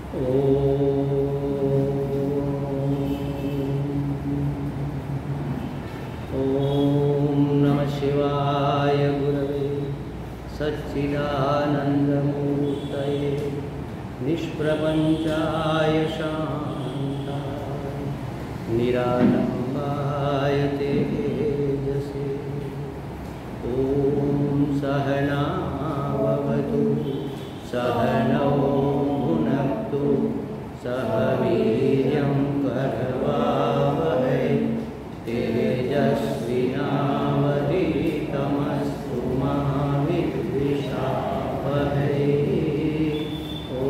ओम नमः शिवाय गुरवे सच्चिदानन्दमूर्तये निष्प्रपञ्चाय शान्ताय निरालम्बाय तेजसे। ॐ सहना भवतु सहनौ भुनक्तु सह वीर्यं करवावहै तेजस्विनावधीतमस्तु मा विद्विषावहै। ॐ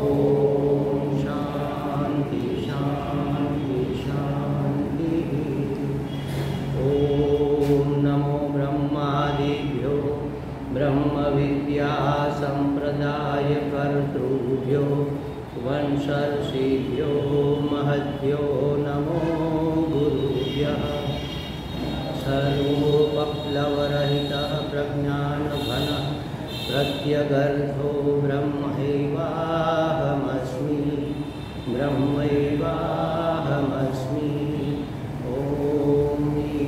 शान्ति शान्ति शान्तिः। ॐ नमो ब्रह्मादिभ्यो ब्रह्मविद्यासम्प्रदायकर्तृभ्यो वंशर्षिभ्यो महद्भ्यो नमो गुरुभ्यः। सर्वोपप्लवरहितः प्रज्ञानघनः प्रत्यगर्थो ब्रह्मैवाहमस्मि ब्रह्मैवाहमस्मि। ॐ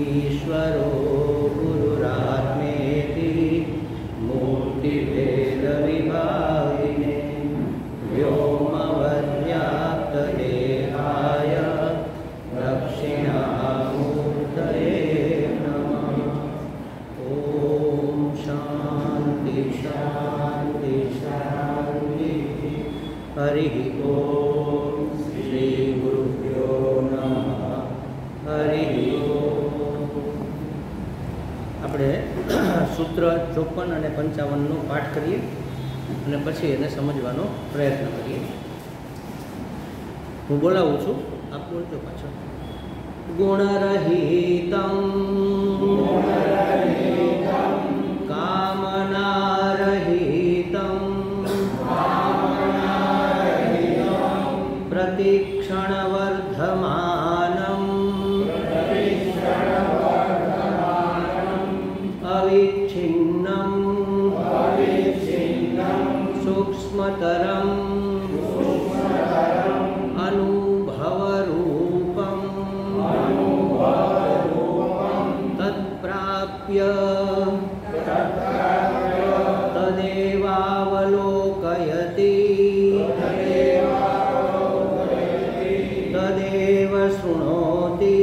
ईश्वरो गुरुरात्मेति मूर्तिभेदविभागिने व्योमवद्व्याप्तदेहाय दक्षिणामूर्तये नमः। ॐ शान्ति शान्ति शान्तिः। हरिः ॐ श्रीगुरुभ्यो नमः। हरिः ॐ। આપણે સૂત્ર 54 અને 55નો પાઠ કરીએ અને પછી એને સમજવાનો પ્રયત્ન કરીએ. હું બોલાવું છું, આપ બોલજો પાછળ. ગુણરહિતં કામનારહિતં પ્રતિક્ષણવર્ધમાનં અવિચ્છિન્नं सूक्ष्मतरं अनुभवरूपं तत्प्राप्य तदेवावलोकयति तदेव शृणोति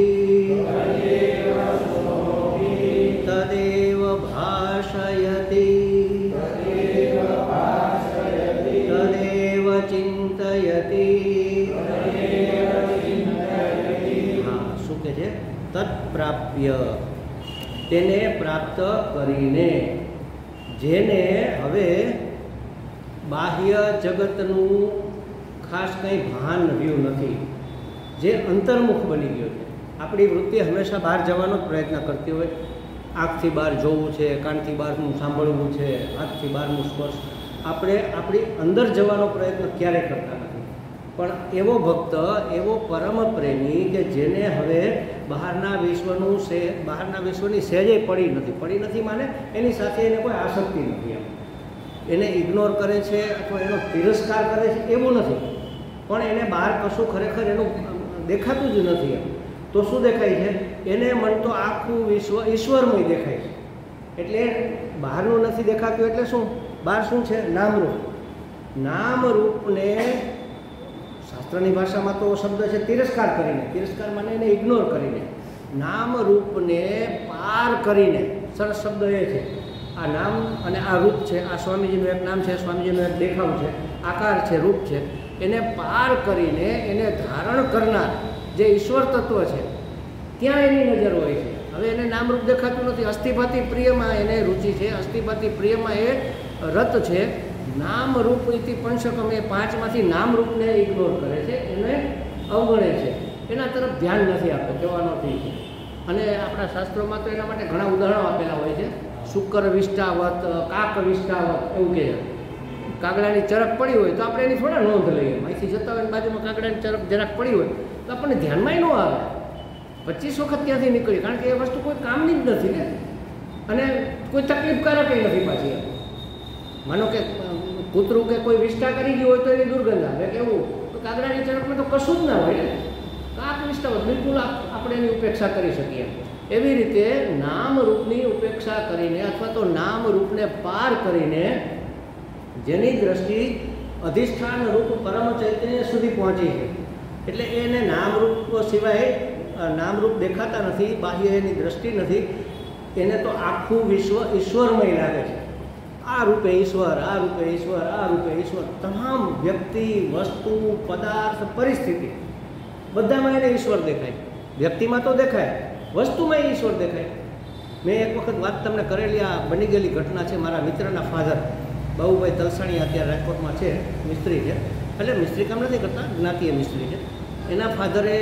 तदेव भाषयति चिंतयति। हाँ, શું કહે છે? તત્પ્રાપ્ય, તેને પ્રાપ્ત કરીને, જેને હવે બાહ્ય જગતનું ખાસ કંઈ ભાન રહ્યું નથી, જે અંતર્મુખ બની ગયો છે. આપણી વૃત્તિ હંમેશા બહાર જવાનો જ પ્રયત્ન કરતી હોય. આંખથી બહાર જોવું છે, કાનથી બહારનું સાંભળવું છે, હાથથી બહારનું સ્પર્શ. આપણે આપણી અંદર જવાનો પ્રયત્ન ક્યારેય કરતા નથી. પણ એવો ભક્ત, એવો પરમ પ્રેમી કે જેને હવે બહારના વિશ્વની સહેજે પડી નથી માને એની સાથે એને કોઈ આસક્તિ નથી. એને ઇગ્નોર કરે છે અથવા એનો તિરસ્કાર કરે છે એવું નથી, પણ એને બહાર કશું ખરેખર એનું દેખાતું જ નથી. તો શું દેખાય છે? એને મન તો આખું વિશ્વ ઈશ્વરમય દેખાય છે. એટલે બહારનું નથી દેખાતું. એટલે શું? બહાર શું છે? નામરૂપ. નામરૂપને શાસ્ત્રની ભાષામાં તો શબ્દ છે તિરસ્કાર કરીને, તિરસ્કાર માને એને ઇગ્નોર કરીને, નામરૂપને પાર કરીને. સરસ શબ્દ એ છે. આ નામ અને આ રૂપ છે, આ સ્વામીજીનું એક નામ છે, સ્વામીજીનો એક દેખાવ છે, આકાર છે, રૂપ છે. એને પાર કરીને એને ધારણ કરનાર જે ઈશ્વર તત્વ છે ત્યાં એની નજર હોય છે. હવે એને નામરૂપ દેખાતું નથી. અસ્થિભાતિ પ્રિયમાં એને રુચિ છે, અસ્થિભાતિ પ્રિયમાં એ રત છે. નામરૂપ ઇતિ પંચકમ, એ પાંચમાંથી નામરૂપને ઇગ્નોર કરે છે, એને અવગણે છે, એના તરફ ધ્યાન નથી આપતો, કહેવાનો થઈ છે. અને આપણા શાસ્ત્રોમાં તો એના માટે ઘણા ઉદાહરણો આપેલા હોય છે. શુક્ર વિષ્ટાવત, કાક વિષ્ટાવત એવું કહે. કાગડાની ચરક પડી હોય તો આપણે એની થોડા નોંધ લઈએ. અહીંથી જતા હોય બાજુમાં કાગડાની ચરક જરાક પડી હોય તો આપણને ધ્યાનમાં ન આવે. 25 વખત ત્યાંથી નીકળી, કારણ કે એ વસ્તુ કોઈ કામની જ નથી ને, અને કોઈ તકલીફકારક નથી પાછી. માનો કે કૂતરું કે કોઈ વિષ્ટા કરી ગયું હોય તો એની દુર્ગંધ આવે કે એવું, તો તો કાગડાની ચરકમાં તો કશું જ ના હોય ને, કાક નિષ્ઠા બિલકુલ આપણે એની ઉપેક્ષા કરી શકીએ. એવી રીતે નામરૂપની ઉપેક્ષા કરીને અથવા તો નામરૂપને પાર કરીને જેની દ્રષ્ટિ અધિષ્ઠાન રૂપ પરમ ચૈતન્ય સુધી પહોંચી છે, એટલે એને નામરૂપ સિવાય નામરૂપ દેખાતા નથી, બાહ્ય એની દ્રષ્ટિ નથી, એને તો આખું વિશ્વ ઈશ્વરમય લાગે છે. આ રૂપે ઈશ્વર, આ રૂપે ઈશ્વર, આ રૂપે ઈશ્વર, તમામ વ્યક્તિ, વસ્તુ, પદાર્થ, પરિસ્થિતિ બધામાં એને ઈશ્વર દેખાય. વ્યક્તિમાં તો દેખાય, વસ્તુમાં ઈશ્વર દેખાય. મેં એક વખત વાત તમને કરેલી, આ બની ગયેલી ઘટના છે. મારા મિત્રના ફાધર બાબુભાઈ તલસાણી અત્યારે રાજકોટમાં છે, મિસ્ત્રી છે, એટલે મિસ્ત્રી કામ નથી કરતા, જ્ઞાતિય મિસ્ત્રી છે. એના ફાધરે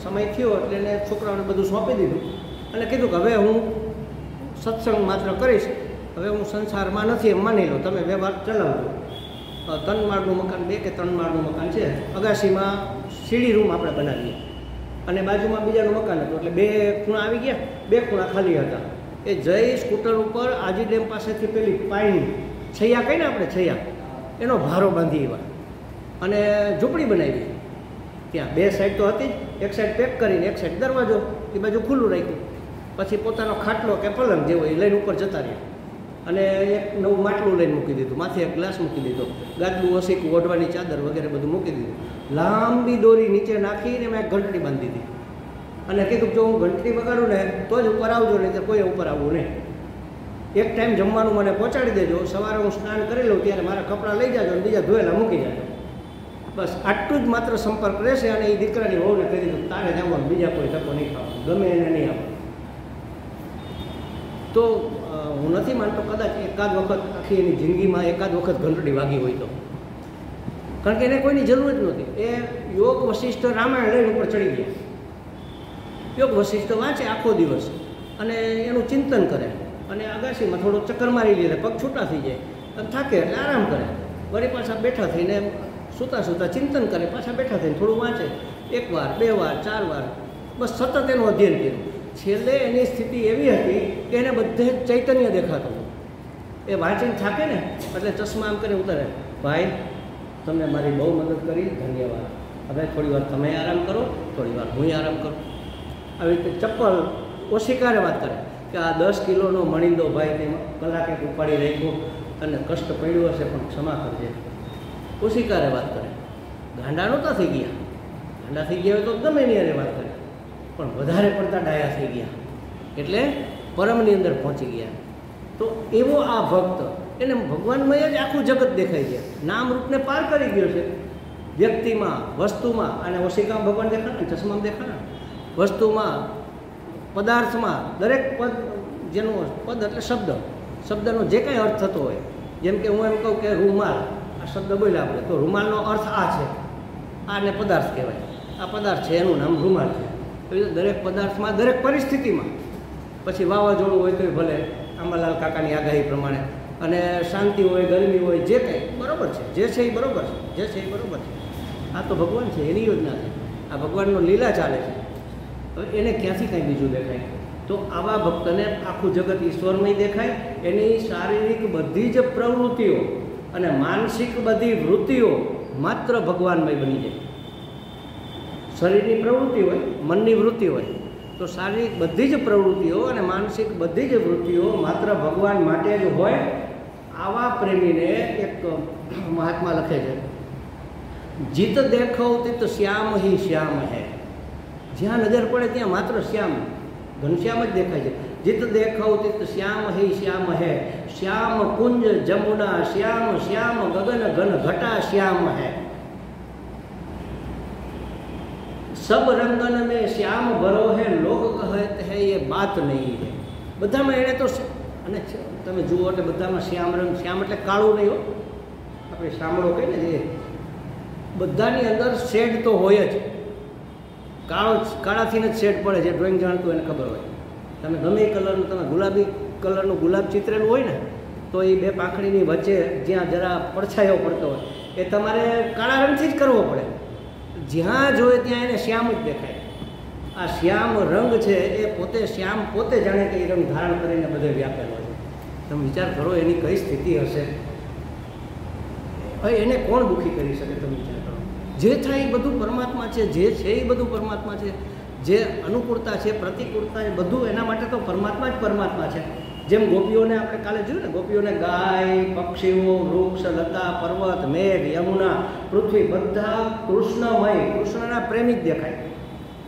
સમય થયો એટલે એને છોકરાઓને બધું સોંપી દીધું અને કીધું કે હવે હું સત્સંગ માત્ર કરીશ, હવે હું સંસારમાં નથી એમ માની લો, તમે વ્યવહાર ચલાવજો. 3 માળનું મકાન, 2 કે 3 માળનું મકાન છે. અગાશીમાં સીડી રૂમ આપણે બનાવીએ અને બાજુમાં બીજાનું મકાન હતું, એટલે 2 ખૂણા આવી ગયા, 2 ખૂણા ખાલી હતા. એ જઈ સ્કૂટર ઉપર આજી ડેમ પાસેથી પેલી પાણી છૈયા કહીને આપણે છૈયા, એનો ભારો બાંધી એવા અને ઝૂંપડી બનાવી. ત્યાં 2 સાઈડ તો હતી જ, એક સાઈડ પેક કરીને એક સાઈડ દરવાજો, એ બાજુ ખુલ્લું રાખ્યું. પછી પોતાનો ખાટલો કે પલંગ જેવો એ લઈને ઉપર જતા રહ્યા અને એક નવું માટલું લઈને મૂકી દીધું, માથે એક ગ્લાસ મૂકી દીધો, ગાદલું, ઓસીકું, ઓઢવાની ચાદર વગેરે બધું મૂકી દીધું. લાંબી દોરી નીચે નાખીને મેં ઘંટડી બાંધી દીધી અને કીધું જો હું ઘંટડી વગાડું ને તો જ ઉપર આવજો, નહીં તો કોઈ ઉપર આવવું નહીં. એક ટાઈમ જમવાનું મને પહોંચાડી દેજો, સવારે હું સ્નાન કરી લઉં ત્યારે મારા કપડાં લઈ જાજો અને બીજા ધોયેલા મૂકી જાજો. બસ આટલું જ માત્ર સંપર્ક રહેશે. અને એ દીકરાની વહુને કહી દીધું તારે જમવાનું, બીજા કોઈ ધક્કો નહીં ખાવાનું, ગમે એને નહીં આપો. તો હું નથી માનતો કદાચ એકાદ વખત આખી એની જિંદગીમાં એકાદ વખત ઘંટડી વાગી હોય તો, કારણ કે એને કોઈની જરૂર જ નહોતી. એ યોગ વશિષ્ઠ રામાયણ લઈને ઉપર ચડી ગયા. યોગ વશિષ્ઠ વાંચે આખો દિવસ અને એનું ચિંતન કરે અને અગાશીમાં થોડો ચક્કર મારી લે, પગ છૂટા થઈ જાય અને થાકે એટલે આરામ કરે, વળી પાછા બેઠા થઈને સૂતા સૂતા ચિંતન કરે, પાછા બેઠા થઈને થોડું વાંચે, 1 વાર 2 વાર 4 વાર, બસ સતત એનું અધ્યયન કર્યું. છેલ્લે એની સ્થિતિ એવી હતી કે એને બધે ચૈતન્ય દેખાતું હતું. એ વાંચીને થાકે ને એટલે ચશ્મા આમ કરીને ઉતારે, ભાઈ તમને મારી બહુ મદદ કરી, ધન્યવાદ, હવે થોડી વાર તમે આરામ કરો, થોડી વાર હું આરામ કરું. આવી રીતે ચપ્પલ ઓશિકારે વાત કરે કે આ 10 કિલોનો મણિંદો ભાઈ તે કલાકે ઉપાડી રાખ્યો અને કષ્ટ પડ્યું હશે પણ ક્ષમા કરજે. ઓશિકારે વાત કરે. ગાંડા નહોતા થઈ ગયા, ગાંડા થઈ ગયા હોય તો ગમે એની હારે વાત કરે, પણ વધારે પડતા ડાયા થઈ ગયા એટલે પરમની અંદર પહોંચી ગયા. તો એવો આ ભક્ત, એને ભગવાનમય જ આખું જગત દેખાય છે, નામ રૂપને પાર કરી ગયો છે. વ્યક્તિમાં, વસ્તુમાં, અને ઓશિકામાં ભગવાન દેખાણા, ચશ્મામાં દેખાણા, વસ્તુમાં, પદાર્થમાં, દરેક પદ, જેનું પદ એટલે શબ્દ, શબ્દનો જે કાંઈ અર્થ થતો હોય, જેમ કે હું એમ કહું કે રૂમાલ, આ શબ્દ બોલ્યા આપણે તો રૂમાલનો અર્થ આ છે, આને પદાર્થ કહેવાય, આ પદાર્થ છે એનું નામ રૂમાલ છે. એવી રીતે દરેક પદાર્થમાં, દરેક પરિસ્થિતિમાં, પછી વાવાઝોડું હોય તો ભલે આંબાલાલ કાકાની આગાહી પ્રમાણે, અને શાંતિ હોય, ગરમી હોય, જે કંઈ બરાબર છે, જે છે એ બરાબર છે, જે છે એ બરાબર છે. આ તો ભગવાન છે, એની યોજના છે, આ ભગવાનનો લીલા ચાલે છે. હવે એને ક્યાંથી કાંઈ બીજું દેખાય? તો આવા ભક્તને આખું જગત ઈશ્વરમય દેખાય. એની શારીરિક બધી જ પ્રવૃત્તિઓ અને માનસિક બધી વૃત્તિઓ માત્ર ભગવાનમય બની જાય. શરીરની પ્રવૃત્તિ હોય, મનની વૃત્તિ હોય, તો શારીરિક બધી જ પ્રવૃત્તિઓ અને માનસિક બધી જ વૃત્તિઓ માત્ર ભગવાન માટે જ હોય. આવા પ્રેમીને એક મહાત્મા લખે છે, જીત દેખો તિત શ્યામ હિ શ્યામ હૈ. જ્યાં નજર પડે ત્યાં માત્ર શ્યામ, ઘનશ્યામ જ દેખાય છે. જીત દેખો તિત શ્યામ હિ શ્યામ હૈ, શ્યામ કુંજ જમુના શ્યામ, શ્યામ ગગન ઘન ઘટા શ્યામ હૈ. सब रंगन में श्याम भरो है, लोग कहते हैं ये बात नहीं है. બધામાં એણે તો, અને તમે જુઓ એટલે બધામાં શ્યામ રંગ, શ્યામ એટલે કાળું નહીં હો, આપણે શામળો કહીએ ને, એ બધાની અંદર શેડ તો હોય જ. કાળાથી જ શેડ પડે, જે ડ્રોઈંગ જાણતું એને ખબર હોય. તમે ગમે એ કલરનું, તમે ગુલાબી કલરનું ગુલાબ ચિત્રેલું હોય ને, તો એ 2 પાંખડીની વચ્ચે જ્યાં જરા પડછાયો પડતો હોય એ તમારે કાળા રંગથી જ કરવો પડે. જ્યાં જોઈએ ત્યાં એને શ્યામ જ દેખાય. આ શ્યામ રંગ છે એ પોતે, શ્યામ પોતે જાણે કે એ રંગ ધારણ કરીને બધે વ્યાપેલો છે. તમે વિચાર કરો એની કઈ સ્થિતિ હશે. હવે એને કોણ દુઃખી કરી શકે? તમે વિચાર કરો. જે થાય એ બધું પરમાત્મા છે, જે છે એ બધું પરમાત્મા છે, જે અનુકૂળતા છે, પ્રતિકૂળતા એ બધું એના માટે તો પરમાત્મા જ પરમાત્મા છે. જેમ ગોપીઓને આપણે કાલે જોયું ને, ગોપીઓને ગાય, પક્ષીઓ, વૃક્ષ, લતા, પર્વત, મેઘ, યમુના, પૃથ્વી બધા કૃષ્ણમય, કૃષ્ણના પ્રેમિક દેખાય.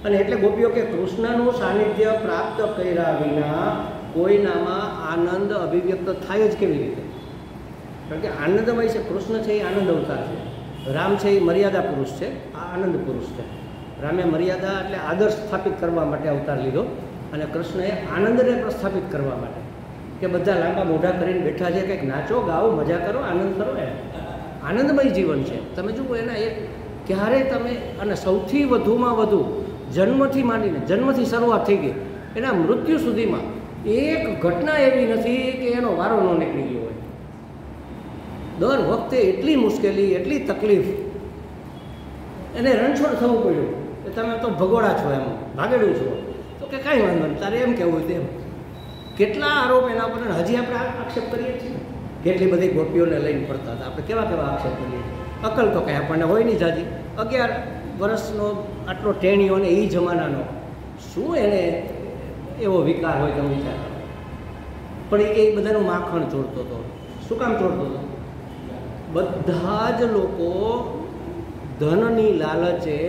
અને એટલે ગોપીઓ કે કૃષ્ણનું સાનિધ્ય પ્રાપ્ત કર્યા વિના કોઈનામાં આનંદ અભિવ્યક્ત થાય જ કેવી રીતે? કારણ કે આનંદમય છે. કૃષ્ણ છે એ આનંદ અવતાર છે, રામ છે એ મર્યાદા પુરુષ છે, આ આનંદ પુરુષ છે. રામે મર્યાદા એટલે આદર્શ સ્થાપિત કરવા માટે અવતાર લીધો, અને કૃષ્ણએ આનંદને પ્રસ્થાપિત કરવા માટે, કે બધા લાંબા મોઢા કરીને બેઠા છે, કંઈક નાચો, ગાઓ, મજા કરો, આનંદ કરો. એમ આનંદમય જીવન છે. તમે જુઓ એના એક ક્યારે તમે, અને સૌથી વધુમાં વધુ જન્મથી માંડીને, જન્મથી શરૂઆત થઈ ગઈ એના મૃત્યુ સુધીમાં એક ઘટના એવી નથી કે એનો વારો ન નીકળી ગયો હોય. દર વખતે એટલી મુશ્કેલી, એટલી તકલીફ, એને રણછોડ થવું પડ્યું કે તમે તો ભગોડા છો, એમ ભાગેડું છો, તો કે કાંઈ વાંધો નહીં, તારે એમ કહેવું હોય તેમ. કેટલા આરોપ એના પર હજી આપણે આક્ષેપ કરીએ છીએ. કેટલી બધી ગોપીઓને લઈને ફરતા હતા, આપણે કેવા કેવા આક્ષેપ કરીએ. અકલ તો કંઈ આપણને હોય નહીં જાજી. 11 વર્ષનો આટલો ટેણીઓ ને એ જમાનાનો, શું એને એવો વિકાર હોય તમે વિચાર. પણ એ બધાનું માખણ ચોરતો હતો. શું કામ ચોરતો હતો? બધા જ લોકો ધનની લાલચે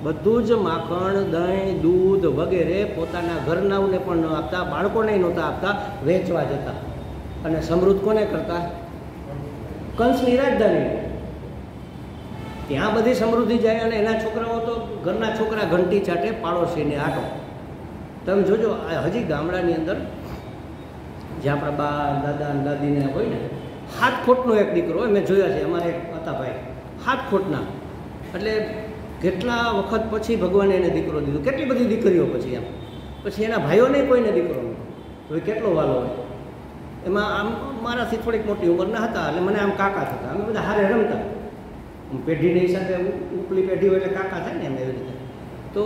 બધું જ માખણ, દહીં, દૂધ વગેરે પોતાના ઘરનાઓને પણ ન આપતા, બાળકોને નહોતા આપતા, વેચવા જતા. અને સમૃદ્ધ કોને કરતા? કંસની રાજધાની. ત્યાં બધી સમૃદ્ધિ જાય અને એના છોકરાઓ તો, ઘરના છોકરા ઘંટી ચાટે, પાડોશીને આટો. તમે જોજો હજી ગામડાની અંદર જે આપણા બા, દાદા અને દાદીને હોય ને, 7 ખોટનો એક દીકરો હોય, મેં જોયા છે, અમારે એક હતા ભાઈ 7 ખોટના. એટલે કેટલા વખત પછી ભગવાને એને દીકરો દીધો, કેટલી બધી દીકરીઓ પછી એમ. પછી એના ભાઈઓને કોઈને દીકરો નહોતો, તો એ કેટલો વાલો હોય. એમાં આમ મારાથી થોડીક મોટી ઉંમરના હતા, એટલે મને આમ કાકા થતા. અમે બધા હારે રમતા, પેઢીની સાથે ઉપલી પેઢી હોય એટલે કાકા થાય ને, એમ એવી રીતે. તો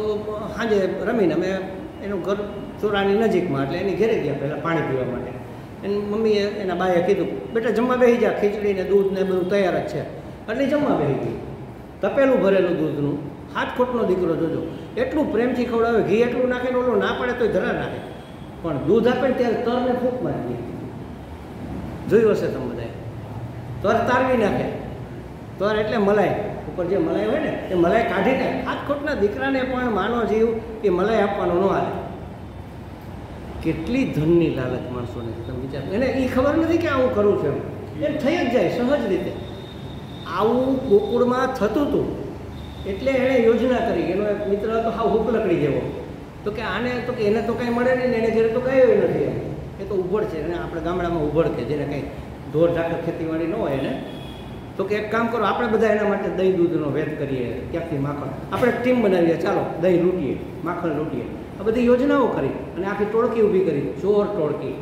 સાંજે રમીને અમે એનું ઘર ચોરાની નજીકમાં, એટલે એની ઘેરે ગયા પહેલાં પાણી પીવા માટે. એની મમ્મીએ, એના બાએ કીધું, બેટા જમવા બેસી જા, ખીચડી ને દૂધ ને બધું તૈયાર જ છે. એટલે જમવા બેસી ગઈ. તપેલું ભરેલું દૂધનું, 7 ખોટનો દીકરો જોજો, એટલું પ્રેમથી ખવડાવે, ઘી એટલું નાખે ને ઓલું ના પડે તોય ધરા નાખે. પણ દૂધ આપે ને ત્યારે તરને ફૂંક મારી દે. જોયું હશે તમે બધાએ. તર તારવી નાખે. તર એટલે મલાઈ, ઉપર જે મલાઈ હોય ને એ મલાઈ કાઢીને 7 ખોટના દીકરાને પણ માનો જીવ એ મલાઈ આપવાનો ન હાલે. કેટલી ધનની લાલચ માણસોને, તમે વિચાર. એને એ ખબર નથી કે આવું કરું છું, એમ થઈ જ જાય સહજ રીતે. આવું ગોકુળમાં થતું હતું એટલે એણે યોજના કરી. એનો એક મિત્ર હતો, હાવ હુકલકડી જેવો, તો કે આને તો કે એને તો કાંઈ મળે નહીં ને, એને ઘરે તો કંઈ નથી. એમ એ તો ઉભળ છે, એને આપણે ગામડામાં ઉભળ કે જેને કંઈ ઢોર ઢાકર ખેતીવાડી ન હોય એને, તો કે એક કામ કરો, આપણે બધા એના માટે દહીં દૂધનો વેત કરીએ, ક્યાંકથી માખણ, આપણે ટીમ બનાવીએ, ચાલો દહીં લૂંટીએ, માખણ લૂંટીએ. આ બધી યોજનાઓ કરી અને આખી ટોળકી ઊભી કરી, ચોર ટોળકી.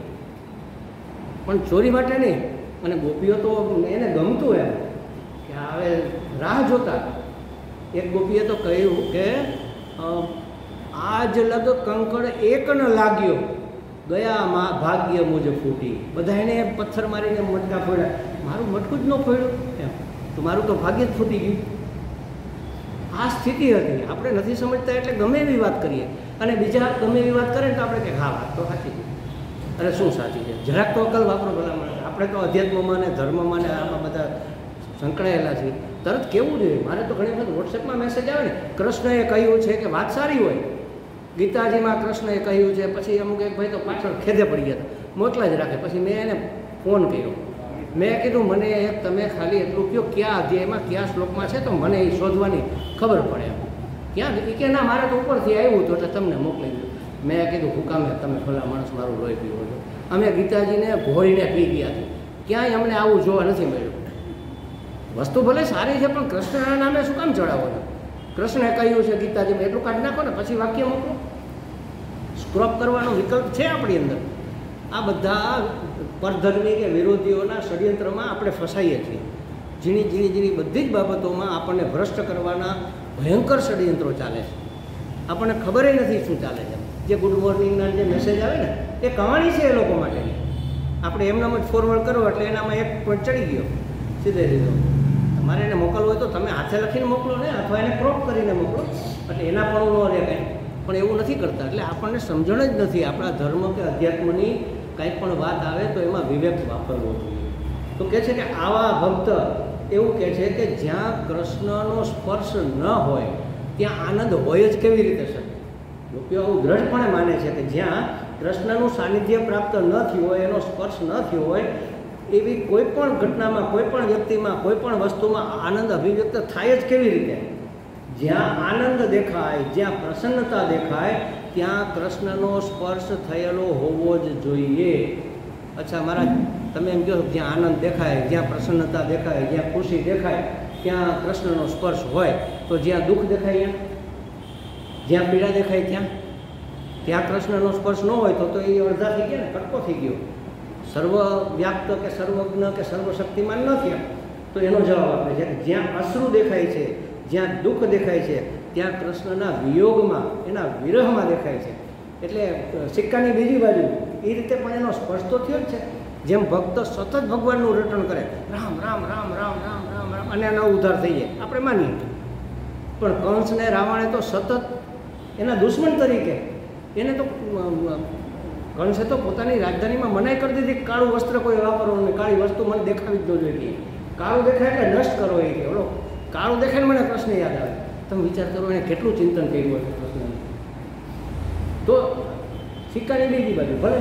પણ ચોરી માટે નહીં. અને ગોપીઓ તો એને ગમતું એમ કે હવે રાહ જોતા. એક ગોપીએ તો કહ્યું કે આજ લગ કંકડ એક ન લાગ્યો, ગયા માં ભાગ્ય મુજ ફૂટી. બધા એને પથ્થર મારીને મટકા ફોડ્યા, મારું મટકું જ ન ફોડ્યું એમ, તો મારું તો ભાગ્ય જ ફૂટી ગયું. આ સ્થિતિ હતી. આપણે નથી સમજતા એટલે ગમે એવી વાત કરીએ, અને બીજા ગમે એવી વાત કરે તો આપણે કે હા વાત તો સાચી છે. અરે શું સાચી છે? જરાક તો અકલ વાપરો ભલા માણસ. આપણે તો અધ્યાત્મમાં ને ધર્મમાં ને આમાં બધા સંકળાયેલા છીએ. તરત કેવું જોઈએ. મારે તો ઘણી વખત વોટ્સએપમાં મેસેજ આવે ને, કૃષ્ણએ કહ્યું છે કે વાત સારી હોય, ગીતાજીમાં કૃષ્ણએ કહ્યું છે, પછી અમુક એક ભાઈ તો પાછળ ખેદે પડી ગયા હતા, મોકલા જ રાખે. પછી મેં એને ફોન કર્યો, મેં કીધું મને એક તમે ખાલી એટલું કહો કયા અધ્યાયમાં કયા શ્લોકમાં છે, તો મને એ શોધવાની ખબર પડે. ક્યાં કે ના, મારે તો ઉપરથી આવ્યું હતું એટલે તમને મોકલી દીધું. મેં કીધું હુકામે તમે ભલા માણસ મારું લોહી પીવો છો. અમે ગીતાજીને ભોળીને પી ગયા હતી, ક્યાંય અમને આવું જોવા નથી મળ્યું. વસ્તુ ભલે સારી છે, પણ કૃષ્ણના નામે શું કામ ચડાવો છો? કૃષ્ણે કહ્યું છે ગીતાજીમાં, એટલું કાઢી નાખો ને, પછી વાક્ય મોકલો. સ્ક્રોપ કરવાનો વિકલ્પ છે આપણી અંદર. આ બધા પરધર્મી કે વિરોધીઓના ષડયંત્રમાં આપણે ફસાઈએ છીએ. ઝીણી ઝીણી ઝીણી બધી જ બાબતોમાં આપણને ભ્રષ્ટ કરવાના ભયંકર ષડયંત્રો ચાલે છે. આપણને ખબર નથી શું ચાલે છે. જે ગુડ મોર્નિંગના જે મેસેજ આવે ને, એ કહાણી છે એ લોકો માટેની. આપણે એમનામાં જ ફોરવર્ડ કરો એટલે એનામાં એક પોઈન્ટ ચડી ગયો સીધે સીધો. તમારે એને મોકલવું હોય તો તમે હાથે લખીને મોકલો ને, અથવા એને ક્રોપ કરીને મોકલો, એટલે એના પણ ન રહે કંઈ. પણ એવું નથી કરતા. એટલે આપણને સમજણ જ નથી આપણા ધર્મ કે અધ્યાત્મની કંઈ પણ વાત આવે તો એમાં વિવેક વાપરવો જોઈએ. તો કહે છે કે આવા ભક્ત એવું કહે છે કે જ્યાં કૃષ્ણનો સ્પર્શ ન હોય ત્યાં આનંદ હોય જ કેવી રીતે શકે. ગોપીઓ આવું દ્રઢપણે માને છે કે જ્યાં કૃષ્ણનું સાનિધ્ય પ્રાપ્ત ન થયું હોય, એનો સ્પર્શ ન થયો હોય, એવી કોઈ પણ ઘટનામાં, કોઈ પણ વ્યક્તિમાં, કોઈ પણ વસ્તુમાં આનંદ અભિવ્યક્ત થાય જ કેવી રીતે. જ્યાં આનંદ દેખાય, જ્યાં પ્રસન્નતા દેખાય, ત્યાં કૃષ્ણનો સ્પર્શ થયેલો હોવો જ જોઈએ. અચ્છા મહારાજ, તમે એમ કહો જ્યાં આનંદ દેખાય, જ્યાં પ્રસન્નતા દેખાય, જ્યાં ખુશી દેખાય, ત્યાં કૃષ્ણનો સ્પર્શ હોય, તો જ્યાં દુઃખ દેખાય, જ્યાં પીડા દેખાય, ત્યાં કૃષ્ણનો સ્પર્શ ન હોય તો એ અડધા થઈ ગયા ને, કટકો થઈ ગયો. સર્વવ્યાપ્ત કે સર્વજ્ઞ કે સર્વશક્તિમાન ન થયા. તો એનો જવાબ આપે છે કે જ્યાં અશ્રુ દેખાય છે, જ્યાં દુઃખ દેખાય છે, ત્યાં કૃષ્ણના વિયોગમાં, એના વિરહમાં દેખાય છે. એટલે સિક્કાની બીજી બાજુ એ રીતે પણ એનો સ્પર્શ તો થયો જ છે. જેમ ભક્ત સતત ભગવાનનું રટણ કરે, રામ રામ રામ રામ રામ રામ રામ, અને એનો ઉદ્ધાર થઈ જાય, આપણે માનીએ. પણ કંસને રાવણે તો સતત એના દુશ્મન તરીકે, એને તો કંસે તો પોતાની રાજધાનીમાં મનાઈ કરી દીધી, કાળું વસ્ત્ર કોઈ વાપરવાનું નહીં, કાળી વસ્તુ મને દેખાવી જ ન જોઈએ. કાળું દેખાય એટલે નષ્ટ કરો એ કે ઓલો કાળું દેખાય ને મને કૃષ્ણ યાદ આવે. તમે વિચાર કરો એને કેટલું ચિંતન કર્યું હશે કૃષ્ણને. તો સિક્કાની બીજી બાજુ ભલે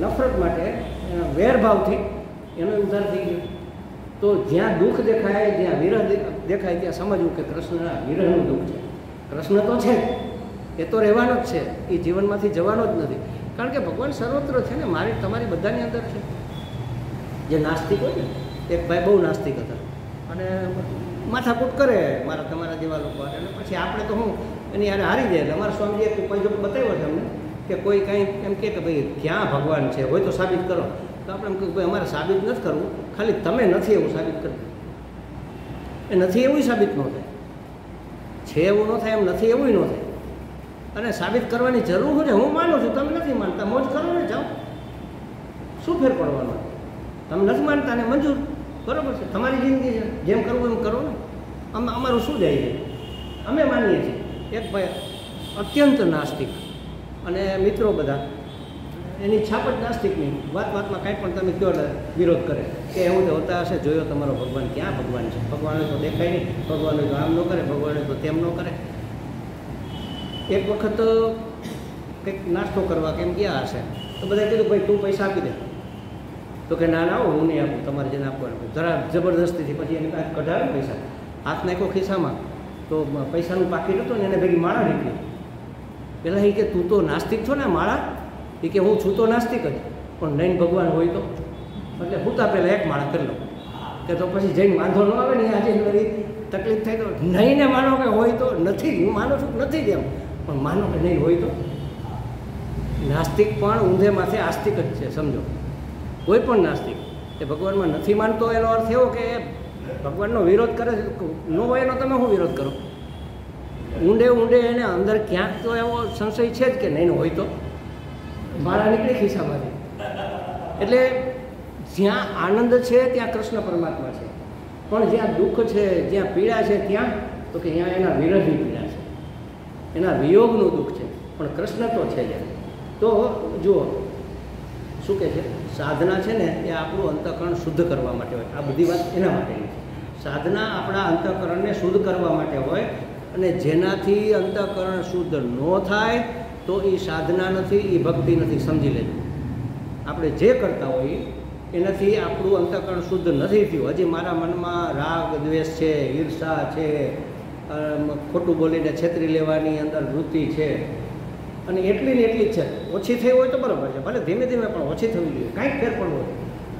નફરત માટે, વેરભાવથી એનો ઉદ્ધાર થઈ ગયો. તો જ્યાં દુઃખ દેખાય, જ્યાં વિરહ દેખાય, ત્યાં સમજવું કે કૃષ્ણના વિરહનું દુઃખ છે. કૃષ્ણ તો છે જ, એ તો રહેવાનો જ છે, એ જીવનમાંથી જવાનો જ નથી. કારણ કે ભગવાન સર્વત્ર છે ને, મારી તમારી બધાની અંદર છે. જે નાસ્તિક હોય ને, એક ભાઈ બહુ નાસ્તિક હતા અને માથાકૂટ કરે મારા તમારા જેવા લોકો, અને પછી આપણે તો હું એની યારે હારી જાય. અમારા સ્વામીજીએ એક ઉપાય બતાવ્યો છે અમને કે કોઈ કાંઈ એમ કે ભાઈ ક્યાં ભગવાન છે, હોય તો સાબિત કરો. તો આપણે એમ કહ્યું ભાઈ અમારે સાબિત નથી કરવું, ખાલી તમે નથી એવું સાબિત કરી. એ નથી એવું સાબિત ન થાય, છે એવું ન થાય, એમ નથી એવું ન થાય. અને સાબિત કરવાની જરૂર છે, હું માનું છું, તમે નથી માનતા, મોજ કરો ને, જાઓ, શું ફેર પડવાનો. તમે નથી માનતા ને મંજૂર, બરાબર છે, તમારી જિંદગી છે, જેમ કરવું એમ કરો ને. અમારું શું જાય છે, અમે માનીએ છીએ. એક ભાઈ અત્યંત નાસ્તિક, અને મિત્રો બધા એની છાપ જ નાસ્તિકની, વાતમાં કાંઈ પણ તમે કહો વિરોધ કરે કે એવું તો હોતા હશે, જોયો તમારો ભગવાન, ક્યાં ભગવાન છે, ભગવાને તો દેખાય નહીં, ભગવાને તો આમ ન કરે, ભગવાને તો તેમ ન કરે. એક વખત કંઈક નાસ્તો કરવા કેમ ગયા હશે, તો બધાએ કીધું ભાઈ તું પૈસા આપી દે. તો કે ના ના હું નહીં આપું, તમારે જેને આપવાનું. જરા જબરદસ્તીથી પછી એને કાંઈક કઢાવે પૈસા, હાથ નાખ્યો ખિસ્સામાં, તો પૈસાનું પાકીટ હતું ને એને ભેગી માળા નીકળી. પહેલાં એ કે તું તો નાસ્તિક છો ને, માળા? એ કે હું છું તો નાસ્તિક જ, પણ નહીં ભગવાન હોય તો, એટલે હું તો પહેલાં એક માળા કરી લઉં, કે તો પછી જઈને વાંધો ન આવે ને, આજે મારી તકલીફ થાય તો. નહીં ને માનો કે હોય તો નથી, હું માનું છું નથી જ એમ, પણ માનો કે નહીં હોય તો. નાસ્તિક પણ ઊંધે માથે આસ્તિક જ છે, સમજો. કોઈ પણ નાસ્તિક એ ભગવાનમાં નથી માનતો, એનો અર્થ એવો કે ભગવાનનો વિરોધ કરે ન હોય એનો તમે શું વિરોધ કરો. ઊંડે ઊંડે એને અંદર ક્યાંક તો એવો સંશય છે જ કે નહીં હોય તો માળા નીકળી ખિસ્સામાંથી. એટલે જ્યાં આનંદ છે ત્યાં કૃષ્ણ પરમાત્મા છે, પણ જ્યાં દુઃખ છે, જ્યાં પીડા છે, ત્યાં તો કે અહીંયા એના વિરહની પીડા છે, એના વિયોગનું દુઃખ છે, પણ કૃષ્ણ તો છે જ. તો જુઓ શું કહે છે, સાધના છે ને એ આપણું અંતઃકરણ શુદ્ધ કરવા માટે હોય. આ બધી વાત એના માટેની છે. સાધના આપણા અંતઃકરણને શુદ્ધ કરવા માટે હોય, અને જેનાથી અંતઃકરણ શુદ્ધ ન થાય તો એ સાધના નથી, એ ભક્તિ નથી, સમજી લેજો. આપણે જે કરતા હોઈએ એનાથી આપણું અંતઃકરણ શુદ્ધ નથી થયું. હજી મારા મનમાં રાગ દ્વેષ છે, ઈર્ષા છે, ખોટું બોલીને છેતરી લેવાની અંદર વૃત્તિ છે, અને એટલી ને એટલી જ છે. ઓછી થઈ હોય તો બરાબર છે, ભલે ધીમે ધીમે પણ ઓછી થવી જોઈએ, કાંઈક ફેર પડવો જોઈએ.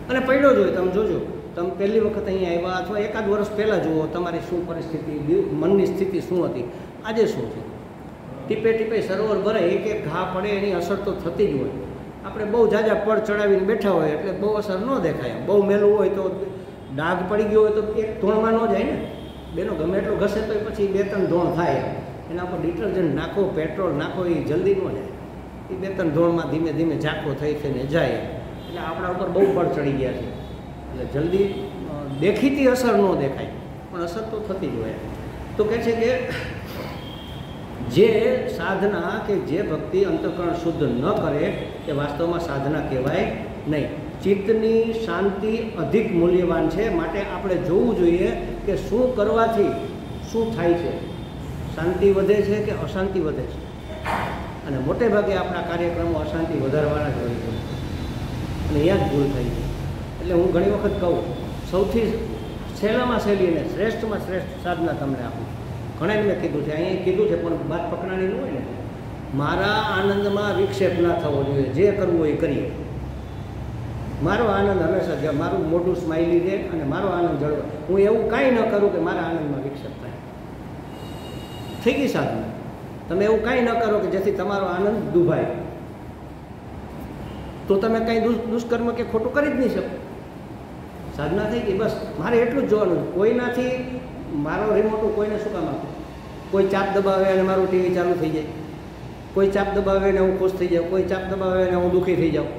અને પડ્યો જ હોય, તમે જોજો, તમે પહેલી વખત અહીંયા આવ્યા અથવા એકાદ વર્ષ પહેલાં જુઓ તમારી શું પરિસ્થિતિ, મનની સ્થિતિ શું હતી, આજે શું છે. ટીપે ટીપે સરોવર ભરાય, એક એક ઘા પડે એની અસર તો થતી જ હોય. આપણે બહુ ઝાઝા પડ ચડાવીને બેઠા હોય એટલે બહુ અસર ન દેખાય. બહુ મેલું હોય તો ડાઘ પડી ગયો હોય તો એક ધોણમાં ન જાય ને, બેનો ગમે એટલું ઘસે તો પછી 2-3 ધોણ થાય. એના પર ડિટર્જન્ટ નાખો, પેટ્રોલ નાખો, એ જલ્દી ન જાય. એ 2-3 ધોણમાં ધીમે ધીમે ઝાંખો થઈ થઈને જાય. એટલે આપણા ઉપર બહુ પડ ચડી ગયા છે, એટલે જલ્દી દેખીતી અસર ન દેખાય, પણ અસર તો થતી જ હોય. તો કહે છે કે જે સાધના કે જે ભક્તિ અંતઃકરણ શુદ્ધ ન કરે એ વાસ્તવમાં સાધના કહેવાય નહીં. ચિત્તની શાંતિ અધિક મૂલ્યવાન છે. માટે આપણે જોવું જોઈએ કે શું કરવાથી શું થાય છે, શાંતિ વધે છે કે અશાંતિ વધે છે. અને મોટે ભાગે આપણા કાર્યક્રમો અશાંતિ વધારવાના જ હોય છે અને અહીંયા જ ભૂલ થઈ છે. એટલે હું ઘણી વખત કહું, સૌથી સહેલામાં સહેલી અને શ્રેષ્ઠમાં શ્રેષ્ઠ સાધના તમને આપું. ઘણાને મેં કીધું છે, અહીંયા કીધું છે, પણ વાત પકડાણી ન હોય ને. મારા આનંદમાં વિક્ષેપ ના થવો જોઈએ. જે કરવું હોય એ કરીએ. મારો આનંદ હંમેશા મારું મોઢું સ્માઇલી રહે અને મારો આનંદ જળવાય. હું એવું કાંઈ ન કરું કે મારા આનંદમાં વિક્ષેપ થાય. થઈ ગઈ સાધના. તમે એવું કાંઈ ન કરો કે જેથી તમારો આનંદ દુભાય, તો તમે કાંઈ દુષ્કર્મ કે ખોટું કરી જ નહીં શકો. સાધના થઈ ગઈ. બસ મારે એટલું જ જોવાનું, કોઈનાથી મારો રિમોટ કોઈને શું કામ આપું? કોઈ ચાપ દબાવે અને મારું ટીવી ચાલુ થઈ જાય, કોઈ ચાપ દબાવે ને હું ખુશ થઈ જાઉં, કોઈ ચાપ દબાવે ને હું દુઃખી થઈ જાઉં.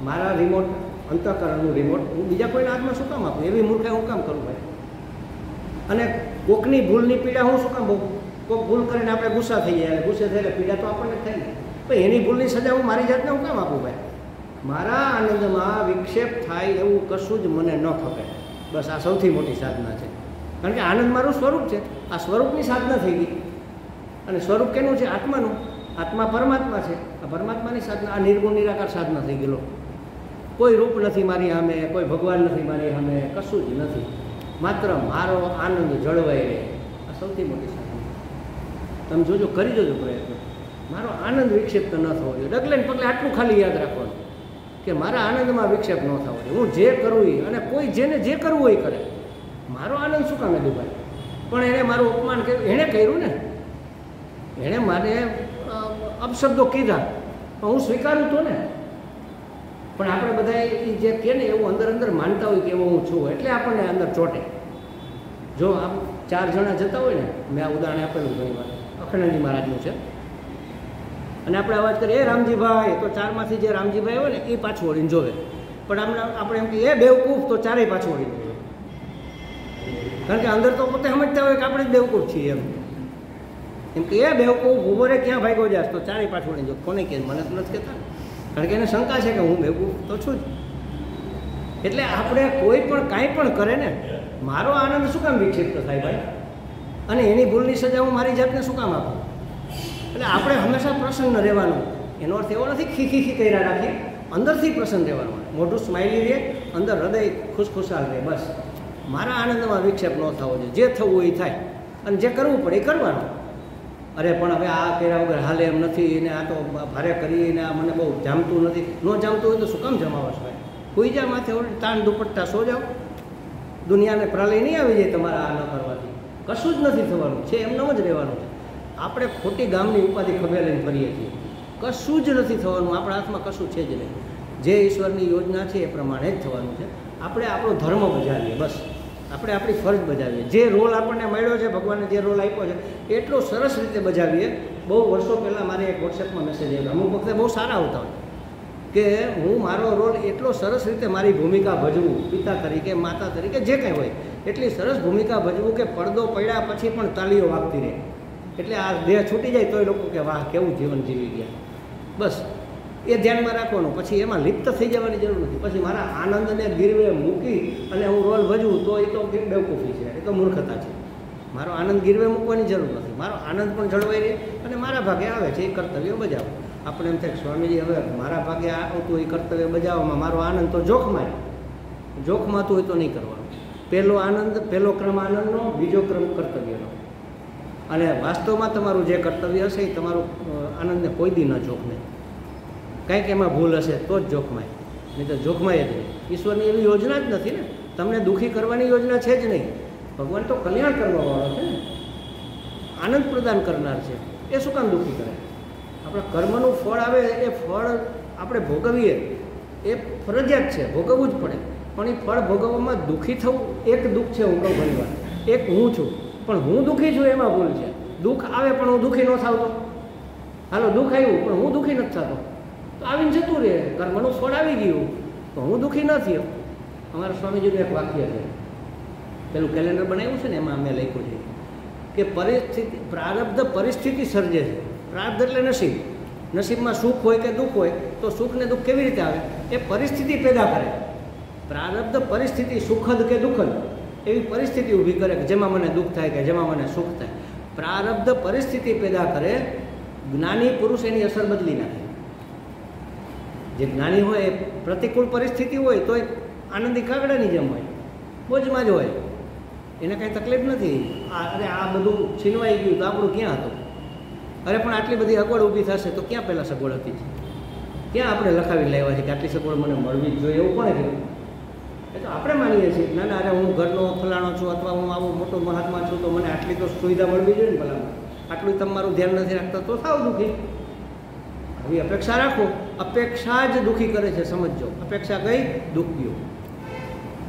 મારા રિમોટ, અંતઃકરણનું રિમોટ હું બીજા કોઈના હાથમાં શું કામ આપું? એવી મૂર્ખાઈ હું કામ કરું ભાઈ? અને કોકની ભૂલની પીડા હું શું કામ બહુ? કોઈક ભૂલ કરીને આપણે ગુસ્સા થઈ જાય, અને ગુસ્સે થઈને પીડા તો આપણને થાય ને. ભાઈ એની ભૂલની સજા હું મારી જાતને હું કામ આપું ભાઈ? મારા આનંદમાં વિક્ષેપ થાય એવું કશું જ મને ન ખપે. બસ આ સૌથી મોટી સાધના છે. કારણ કે આનંદ મારું સ્વરૂપ છે. આ સ્વરૂપની સાધના થઈ ગઈ. અને સ્વરૂપ કેનું છે? આત્માનું. આત્મા પરમાત્મા છે. આ પરમાત્માની સાધના, આ નિર્ગુણ નિરાકાર સાધના થઈ ગયેલો. કોઈ રૂપ નથી મારી સામે, કોઈ ભગવાન નથી મારી સામે, કશું જ નથી. માત્ર મારો આનંદ જળવાઈ રહે. આ સૌથી મોટી સાધના. તમે જોજો, કરી જોજો પ્રયત્ન. મારો આનંદ વિક્ષેપ તો ન થવો જોઈએ. ડગલે ને પગલે આટલું ખાલી યાદ રાખવાનું કે મારા આનંદમાં વિક્ષેપ ન થવો જોઈએ. હું જે કરું એ, અને કોઈ જેને જે કરવું હોય કરે. મારો આનંદ શું કામે દુભાય? પણ એને મારું અપમાન કર્યું, એણે કર્યું ને. એણે મારે અપશબ્દો કીધા, પણ હું સ્વીકારું તો ને. પણ આપણે બધા જે કહે ને એવું અંદર અંદર માનતા હોય કે એવો હું છું, એટલે આપણને અંદર ચોટે. જો આમ 4 જણા જતા હોય ને, મેં આ ઉદાહરણ આપેલું ઘણી વાર, અખંડાનંદજી મહારાજનું છે, અને આપણે અવાજ કરીએ એ રામજીભાઈ, તો 4માંથી જે રામજીભાઈ હોય ને એ પાછું વળીને જોવે. પણ આપણે એમ કહીએ એ બેવકૂફ, તો 4 પાછું વળીને જોવે. કારણ કે અંદર તો પોતે સમજતા હોય કે આપણે જ બેવકૂફ છીએ. એમ કે એ બેવકૂફ ઊભો રે, ક્યાં ભાગ્યો જાસ, તો 4 પાછું વળીને જો. કોને કહે? મને તો નથી કહેતા. કારણ કે એને શંકા છે કે હું બેવકૂફ તો છું જ. એટલે આપણે કોઈ પણ કાંઈ પણ કરે ને, મારો આનંદ શું કામ વિક્ષેપ થાય ભાઈ? અને એની ભૂલની સજા હું મારી જાતને શું કામ આપું? એટલે આપણે હંમેશા પ્રસન્ન રહેવાનું. એનો અર્થ એવો નથી ખીખી કર્યા રાખીએ. અંદરથી પ્રસન્ન રહેવાનું. મોઢું સ્માઇલી રહે, અંદર હૃદય ખુશખુશાલ રહે. બસ મારા આનંદમાં વિક્ષેપ ન થવો જોઈએ. જે થવું હોય એ થાય, અને જે કરવું પડે એ કરવાનું. અરે પણ હવે આ કર્યા વગર હાલે એમ નથી, ને આ તો ભારે કરીને આ મને બહુ જામતું નથી. ન જામતું હોય તો શું કામ જમાવશ ભાઈ? કોઈ જા માથે ઓળી તાણ દુપટ્ટા સો જાઓ. દુનિયાને પ્રલય નહીં આવી જાય તમારા આ ન કરવાથી. કશું જ નથી થવાનું છે, એમનેમ જ રહેવાનું છે. આપણે ખોટી ગામની ઉપાધિ ખભે લઈને ફરીએ છીએ. કશું જ નથી થવાનું. આપણા હાથમાં કશું છે જ નહીં. જે ઈશ્વરની યોજના છે એ પ્રમાણે જ થવાનું છે. આપણે આપણો ધર્મ બજાવીએ, બસ આપણે આપણી ફરજ બજાવીએ. જે રોલ આપણને મળ્યો છે, ભગવાને જે રોલ આપ્યો છે એટલો સરસ રીતે બજાવીએ. બહુ વર્ષો પહેલાં મારે એક વોટ્સએપમાં મેસેજ આવ્યો. અમુક વખતે બહુ સારા આવતા હોય કે હું મારો રોલ એટલો સરસ રીતે મારી ભૂમિકા ભજવું, પિતા તરીકે, માતા તરીકે, જે કંઈ હોય એટલી સરસ ભૂમિકા ભજવું કે પડદો પડ્યા પછી પણ તાળીઓ વાગતી રહે. એટલે આ દેહ છૂટી જાય તોય લોકો કે વાહ કેવું જીવન જીવી ગયા. બસ એ ધ્યાનમાં રાખવાનું. પછી એમાં લિપ્ત થઈ જવાની જરૂર નથી. પછી મારા આનંદને ગીરવે મૂકી અને હું રોલ ભજવું તો એ તો બેવકૂફી છે, એ તો મૂર્ખતા છે. મારો આનંદ ગીરવે મૂકવાની જરૂર નથી. મારો આનંદ પણ જળવાઈ રહે અને મારા ભાગે આવે છે એ કર્તવ્ય બજાવો. આપણે એમ થાય સ્વામીજી હવે મારા ભાગે આવતું એ કર્તવ્ય બજાવવામાં મારો આનંદ તો જોખમાં જોખમાતું હોય તો નહીં કરવાનું. પહેલો ક્રમ આનંદનો, બીજો ક્રમ કર્તવ્યનો. અને વાસ્તવમાં તમારું જે કર્તવ્ય હશે એ તમારું આનંદને કોઈ દી ન જોખમે. કંઈક એમાં ભૂલ હશે તો જ જોખમાય, નહીં તો જોખમાય જ નહીં. ઈશ્વરની એવી યોજના જ નથી ને. તમને દુઃખી કરવાની યોજના છે જ નહીં. ભગવાન તો કલ્યાણ કરવાવાળો છે ને, આનંદ પ્રદાન કરનાર છે. એ શું કામ દુઃખી કરે? આપણા કર્મનું ફળ આવે એ ફળ આપણે ભોગવીએ એ ફરજિયાત છે, ભોગવવું જ પડે. પણ એ ફળ ભોગવવામાં દુઃખી થવું એક દુઃખ છે. હું કહું ઘણી વાર એક હું છું, પણ હું દુઃખી છું એમાં ભૂલ છે. દુઃખ આવે પણ હું દુઃખી ન થતો. હાલો દુઃખ આવ્યું પણ હું દુઃખી નથી થતો, તો આવીને જતું રહે. કર્મનું ફળ આવી ગયું તો હું દુઃખી ન થયો. અમારા સ્વામીજીનું એક વાક્ય છે, પેલું કેલેન્ડર બનાવ્યું છે ને એમાં અમે લખ્યું છે કે પરિસ્થિતિ પ્રારબ્ધ પરિસ્થિતિ સર્જે છે. પ્રારબ્ધ એટલે નસીબ. નસીબમાં સુખ હોય કે દુઃખ હોય તો સુખ ને દુઃખ કેવી રીતે આવે? એ પરિસ્થિતિ પેદા કરે. પ્રારબ્ધ પરિસ્થિતિ સુખદ કે દુઃખદ એવી પરિસ્થિતિ ઊભી કરે કે જેમાં મને દુઃખ થાય કે જેમાં મને સુખ થાય. પ્રારબ્ધ પરિસ્થિતિ પેદા કરે. જ્ઞાની પુરુષ એની અસર બદલી નાખે. જે જ્ઞાની હોય એ પ્રતિકૂળ પરિસ્થિતિ હોય તો એ આનંદી કાગડાની જેમ હોય, મોજમાં જ હોય, એને કાંઈ તકલીફ નથી. અરે આ બધું છીનવાઈ ગયું તો આપણું ક્યાં હતું? અરે પણ આટલી બધી અગવડ ઊભી થશે તો ક્યાં પહેલાં સગવડ હતી? ક્યાં આપણે લખાવી લાવ્યા છે કે આટલી સગવડ મને મળવી જ જોઈએ? એવું કોણે કીધું? એ તો આપણે માનીએ છીએ ના ના, અરે હું ઘરનો ફલાણો છું અથવા હું આવું મોટો મહાત્મા છું તો મને આટલી તો સુવિધા મળવી જોઈએ ને ભલામાં. આટલું તમારું ધ્યાન નથી રાખતા તો સાવ દુઃખી. આવી અપેક્ષા રાખો. અપેક્ષા જ દુઃખી કરે છે, સમજો. અપેક્ષા કઈ? દુઃખીઓ.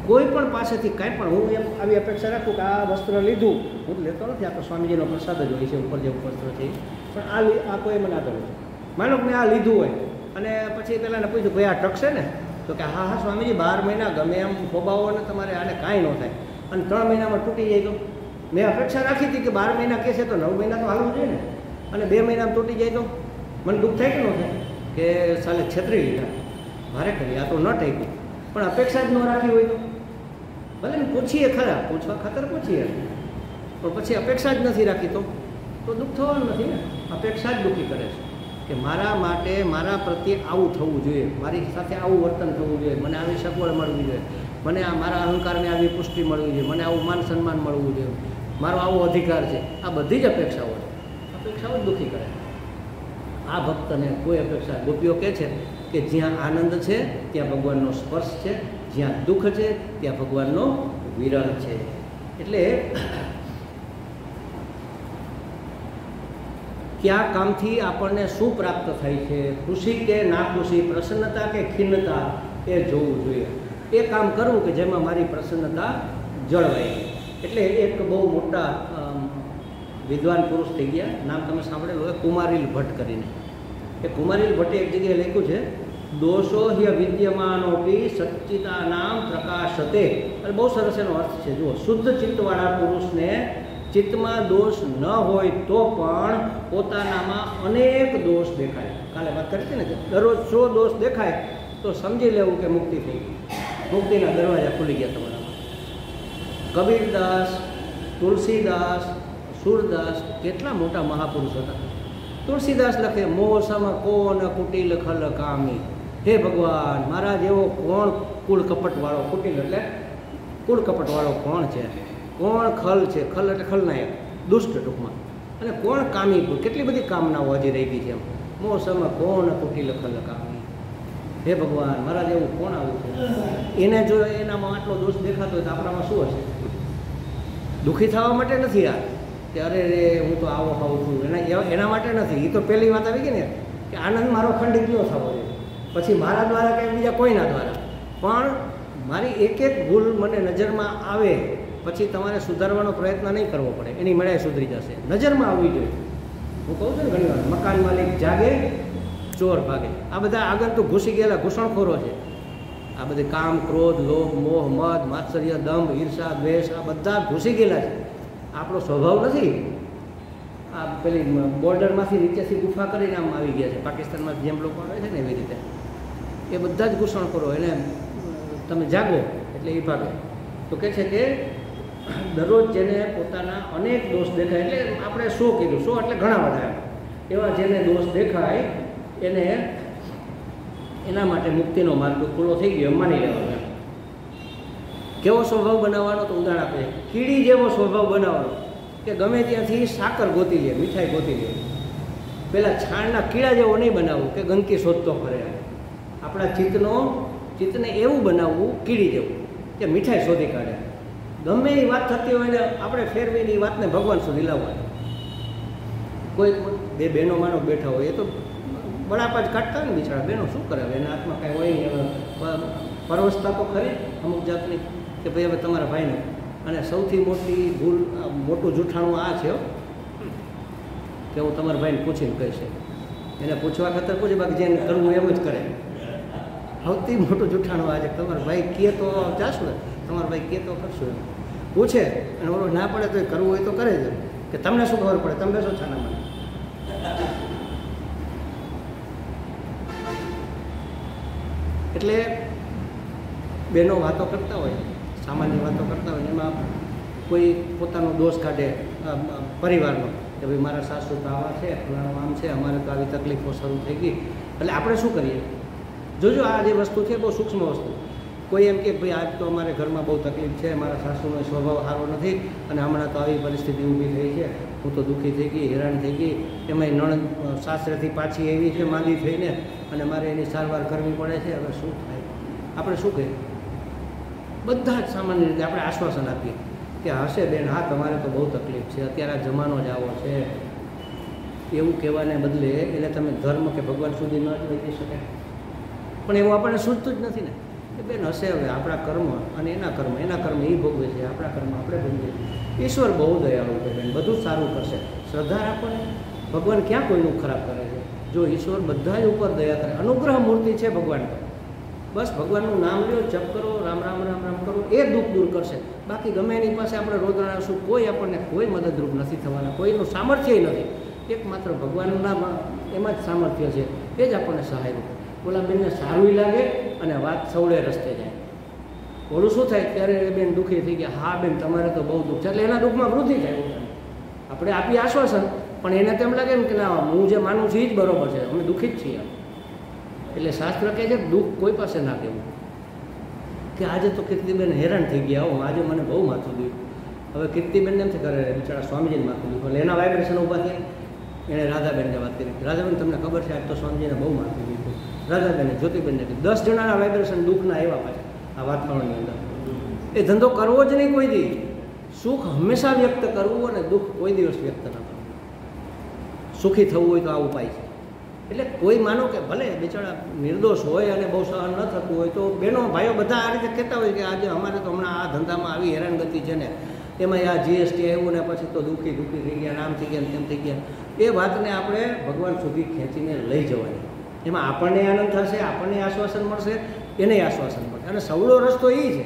કોઈ પણ પાસેથી કાંઈ પણ હું એમ આવી અપેક્ષા રાખું કે આ વસ્ત્ર લીધું, હું લેતો નથી, આ તો સ્વામીજીનો પ્રસાદ જ હોય છે, ઉપર જે વસ્ત્ર છે પણ આ કોઈ મને આપેલું છે. માનો કે મેં આ લીધું હોય અને પછી પહેલાંને પૂછ્યું ભાઈ આ ટકશે ને? તો કે હા હા સ્વામીજી 12 મહિના ગમે એમ ખોબાવો ને તમારે આને કાંઈ ન થાય. અને 3 મહિનામાં તૂટી જાય તો? મેં અપેક્ષા રાખી હતી કે 12 મહિના કહેશે તો 9 મહિના તો હાલવું જોઈએ ને. અને 2 મહિનામાં તૂટી જાય તો મને દુઃખ થાય કે ન થાય? કે સાલે છેતરી લીધા, મારે કરી, આ તો ન ટેકી. પણ અપેક્ષા જ ન રાખી હોય તો ભલે ને પૂછીએ ખરા, પૂછવા ખાતર પૂછીએ, પણ પછી અપેક્ષા જ નથી રાખી તો દુઃખ થવાનું નથી ને. અપેક્ષા જ દુઃખી કરે છે કે મારા માટે મારા પ્રત્યે આવું થવું જોઈએ, મારી સાથે આવું વર્તન થવું જોઈએ, મને આવી સગવડ મળવી જોઈએ, મને આ મારા અહંકારને આવી પુષ્ટિ મળવી જોઈએ, મને આવું માન સન્માન મળવું જોઈએ, મારો આવો અધિકાર છે. આ બધી જ અપેક્ષાઓ છે. અપેક્ષાઓ જ દુઃખી કરે. આ ભક્તને કોઈ અપેક્ષા. ગોપીઓ કહે છે કે જ્યાં આનંદ છે ત્યાં ભગવાનનો સ્પર્શ છે, જ્યાં દુઃખ છે ત્યાં ભગવાનનો વિરહ છે. એટલે કયા કામથી આપણને શું પ્રાપ્ત થાય છે, ખુશી કે નાખુશી, પ્રસન્નતા કે ખિન્નતા, એ જોવું જોઈએ. એ કામ કરવું કે જેમાં મારી પ્રસન્નતા જળવાય. એટલે એક બહુ મોટા વિદ્વાન પુરુષ થઈ ગયા, નામ તમે સાંભળેલું હોય, કુમારીલ ભટ્ટ કરીને. એ કુમારીલ ભટ્ટે એક જગ્યાએ લખ્યું છે દોષો હ્ય વિદ્યમાનોપી સચ્ચિદાનામ પ્રકાશતે. એટલે બહુ સરસ એનો અર્થ છે. જુઓ, શુદ્ધ ચિત્તવાળા પુરુષને ચિત્તમાં દોષ ન હોય તો પણ પોતાનામાં અનેક દોષ દેખાય. કાલે વાત કરી હતી ને કે દરરોજ 100 દોષ દેખાય તો સમજી લેવું કે મુક્તિ થઈ ગઈ, મુક્તિના દરવાજા ખુલી ગયા તમારામાં. કબીરદાસ, તુલસીદાસ, સુરદાસ કેટલા મોટા મહાપુરુષ હતા. તુલસીદાસ લખે મોસમ કોન કુટિલ ખલ કામી. હે ભગવાન, મારા જેવો કોણ કુળ કપટવાળો, કુટિલ એટલે કુળ કપટવાળો કોણ છે, કોણ ખલ છે, ખલ એટલે ખલનાયક, દુષ્ટ ટૂંકમાં, અને કોણ કામી, કેટલી બધી કામનાઓ હજી રહી ગઈ છે. એમ મોસમ કોન કુટિલ ખલ કામી. હે ભગવાન, મારા જેવું કોણ આવું છે? એને જો એનામાં આટલો દોષ દેખાતો હોય તો આપણામાં શું હશે? દુઃખી થવા માટે નથી આ કે અરે રે હું તો આવો ખાઉં છું, એના માટે નથી. એ તો પહેલી વાત આવી ગઈ ને કે આનંદ મારો ખંડિત ન થવો જોઈએ, પછી મારા દ્વારા કે બીજા કોઈના દ્વારા. પણ મારી એક એક ભૂલ મને નજરમાં આવે પછી તમારે સુધારવાનો પ્રયત્ન નહીં કરવો પડે, એની મળે સુધરી જશે. નજરમાં આવવી જોઈએ. હું કહું છું ને ઘણી વાર, મકાન માલિક જાગે ચોર ભાગે. આ બધા આગંતુક ઘૂસી ગયેલા ઘૂસણખોરો છે. આ બધી કામ, ક્રોધ, લોભ, મોહ, મદ, માત્સર્ય, દંભ, ઈર્ષા, દ્વેષ, આ બધા ઘૂસી ગયેલા છે. આપણો સ્વભાવ નથી. આ પેલી બોર્ડરમાંથી નીચેથી ગુફા કરીને આમ આવી ગયા છે. પાકિસ્તાનમાં જેમ લોકો આવે છે ને એવી રીતે એ બધા જ ઘૂસણખોરો. એને તમે જાગો એટલે એ ભાગે. તો કહે છે કે દરરોજ જેને પોતાના અનેક દોષ દેખાય, એટલે આપણે 100 કીધું, 100 એટલે ઘણા બધા એવા જેને દોષ દેખાય એને એના માટે મુક્તિનો માર્ગ ખુલ્લો થઈ ગયો માની લેવાનો. કેવો સ્વભાવ બનાવવાનો? તો ઉદાહરણ આપે, કીડી જેવો સ્વભાવ બનાવવાનો કે ગમે ત્યાંથી સાકર ગોતી લે, મીઠાઈ ગોતી લે. પેલા છાણના કીડા જેવો નહીં બનાવવું કે ગંદકી શોધતો ફરે. આપણા ચિત્તને એવું બનાવવું કીડી જેવું કે મીઠાઈ શોધી કાઢે. ગમે એ વાત થતી હોય ને આપણે ફેરવીને એ વાતને ભગવાન સુધી લાવવાની. કોઈ 2 બહેનો માનો બેઠા હોય, એ તો બળાપા જ કાઢતા હોય ને બિચારા બહેનો, શું કરે? એના હાથમાં કાંઈ હોય નહીં, પરવસતા તો ખરી અમુક જાતની કે ભાઈ હવે તમારા ભાઈને. અને સૌથી મોટી ભૂલ, મોટું જૂઠાણું આ છે કે હું તમારા ભાઈને પૂછીને કહીશ. એને પૂછવા ખાતર પૂછે, બાકી જેને કરવું એમ જ કરે. સૌથી મોટું જૂઠાણું આ છે. તમારા ભાઈ કહે તો જાશું ને, તમારા ભાઈ કહે તો કરશું એમ. પૂછે અને ઓલો ના પડે તો કરવું હોય તો કરે જ કે તમને શું ખબર પડે, તમે બેસો છાના મને. એટલે બહેનો વાતો કરતા હોય, સામાન્ય વાતો કરતા હોય, એમાં કોઈ પોતાનો દોષ કાઢે પરિવારનો કે ભાઈ મારા સાસુ તો આવા છે, ફલાણું આમ છે, અમારે તો આવી તકલીફો શરૂ થઈ ગઈ. એટલે આપણે શું કરીએ? જોજો આ જે વસ્તુ છે બહુ સૂક્ષ્મ વસ્તુ. કોઈ એમ કે ભાઈ આજ તો અમારે ઘરમાં બહુ તકલીફ છે, મારા સાસુનો સ્વભાવ સારો નથી અને હમણાં તો આવી પરિસ્થિતિ ઊભી થઈ છે, હું તો દુઃખી થઈ ગઈ, હેરાન થઈ ગઈ, એમાંય નણંદ સાસરેથી પાછી એવી છે માંદી થઈને અને મારે એની સારવાર કરવી પડે છે. હવે શું થાય? આપણે શું કહીએ? બધા જ સામાન્ય રીતે આપણે આશ્વાસન આપીએ કે હશે બેન, હા તમારે તો બહુ તકલીફ છે, અત્યારે આ જમાનો જ આવો છે. એવું કહેવાને બદલે એટલે તમે ધર્મ કે ભગવાન સુધી ન જ લઈ શકે. પણ એવું આપણને સૂચતું જ નથી ને કે બેન હશે, હવે આપણા કર્મ અને એના કર્મ એ ભોગવે છે, આપણા કર્મ આપણે ભોગવીએ. ઈશ્વર બહુ દયાળુ છે બેન, બધું સારું કરશે. શ્રદ્ધા રાખોને, ભગવાન ક્યાં કોઈનું ખરાબ કરે છે? જો ઈશ્વર બધા જ ઉપર દયા કરે, અનુગ્રહ મૂર્તિ છે ભગવાન પર. બસ ભગવાનનું નામ લ્યો, જપ કરો, રામ રામ રામ રામ કરો, એ દુઃખ દૂર કરશે. બાકી ગમે એની પાસે આપણે રોદણાશું, કોઈ આપણને કોઈ મદદરૂપ નથી થવાના, કોઈનું સામર્થ્ય નથી. એકમાત્ર ભગવાનનું નામ, એમાં જ સામર્થ્ય છે, એ જ આપણને સહાયરૂપ. ઓલા બેનને સારું લાગે અને વાત સવડે રસ્તે જાય. ઓલું શું થાય? ત્યારે એ બેન દુઃખી થઈ ગયા, હા બેન તમારે તો બહુ દુઃખ છે, એટલે એના દુઃખમાં વૃદ્ધિ થાય. આપણે આપીએ આશ્વાસન, પણ એને તેમ લાગે ને કે ના, હું જે માનું છું એ જ બરોબર છે, અમે દુઃખી જ છીએ. એટલે શાસ્ત્ર કહે છે દુઃખ કોઈ પાસે ના દેવું. કે આજે તો કીર્તિબેન હેરાન થઈ ગયા, હું આજે મને બહુ માથું દુખ્યું. હવે કીર્તિબેન એમ કરે બિચારા સ્વામીજીને માથું દુખ્યું, એટલે એના વાઇબ્રેશન ઊભા થાય. એણે રાધાબેનને વાત કરી, રાધાબેન તમને ખબર છે આજ તો સ્વામીજીને બહુ માથું દુખ્યું. રાધાબેને જ્યોતિબેનને કીધું. 10 જણાના વાઇબ્રેશન દુઃખના એવા પાછા આ વાતાવરણની અંદર. એ ધંધો કરવો જ નહીં કોઈ દી. સુખ હંમેશા વ્યક્ત કરવું અને દુઃખ કોઈ દિવસ વ્યક્ત ન કરવું. સુખી થવું હોય તો આ ઉપાય છે. એટલે કોઈ માનો કે ભલે બિચારા નિર્દોષ હોય અને બહુ સહન ન થતું હોય, તો બહેનો ભાઈઓ બધા આ રીતે કહેતા હોય કે આજે અમારે તો હમણાં આ ધંધામાં આવી હેરાનગતિ છે ને, એમાં આ જીએસટી આવ્યું ને પછી તો દુઃખી થઈ ગયા, આમ થઈ ગયા તેમ થઈ ગયા. એ વાતને આપણે ભગવાન સુધી ખેંચીને લઈ જવાની. એમાં આપણને આનંદ થશે, આપણને આશ્વાસન મળશે, એને આશ્વાસન મળશે. અને સવળો રસ્તો એ છે,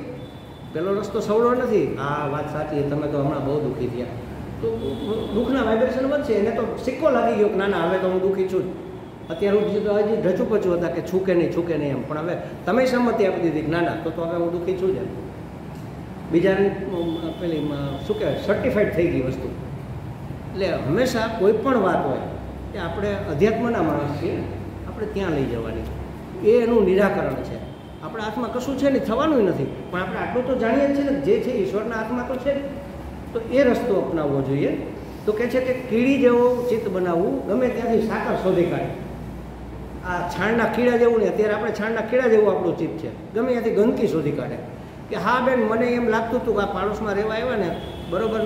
પેલો રસ્તો સવળો નથી. આ વાત સાચી, તમે તો હમણાં બહુ દુઃખી થયા, તો દુઃખના વાઇબ્રેશન વધશે. એને તો સિક્કો લાગી ગયો કે ના ના હવે તો હું દુઃખી છું. અત્યાર સુધી તો હજી ઢચુપચું હતા કે છૂકે નહીં એમ, પણ હવે તમે સંમતિ આપી દીધી કે ના ના તો હવે હું દુઃખી છું જ. બીજાની પેલી શું કહેવાય, સર્ટિફાઈડ થઈ ગઈ વસ્તુ. એટલે હંમેશા કોઈ પણ વાત હોય કે આપણે અધ્યાત્મના માણસ છીએ, આપણે ત્યાં લઈ જવાની, એ એનું નિરાકરણ છે. આપણા હાથમાં કશું છે નહીં, થવાનું નથી, પણ આપણે આટલું તો જાણીએ છીએ ને જે છે ઈશ્વરના હાથમાં તો છે. તો એ રસ્તો અપનાવવો જોઈએ. તો કહે છે કે કીડી જેવું ચિત્ત બનાવવું, ગમે ત્યાંથી સાકર શોધી કાઢે. આ છાણના કીડા જેવું નહીં, અત્યારે આપણે છાણના કીડા જેવું આપણું ચિત્ત છે, ગમે ત્યાંથી ગંદકી શોધી કાઢે. કે હા બેન મને એમ લાગતું હતું કે આ પાડોશમાં રહેવા આવ્યા ને બરોબર નથી.